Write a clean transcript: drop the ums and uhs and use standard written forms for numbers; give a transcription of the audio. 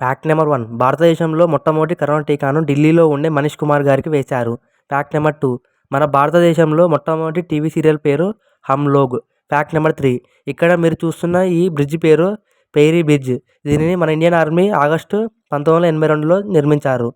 Fact number 1 భారతదేశంలో మొట్టమొదటి corona టీకాను ఢిల్లీలో ఉండే మనీష్ కుమార్ గారికి వేశారు. ఫ్యాక్ట్ నెంబర్ 2 మన భారతదేశంలో మొట్టమొదటి టీవీ సీరియల్ పేరు హమ్ లోగ్. ఫ్యాక్ట్ నెంబర్ 3 ఇక్కడ మీరు చూస్తున్న ఈ బ్రిడ్జ్ పేరు పెయిరీ బ్రిడ్జ్. దీనిని మన ఇండియన్ ఆర్మీ ఆగస్టు 1982లో నిర్మించారు.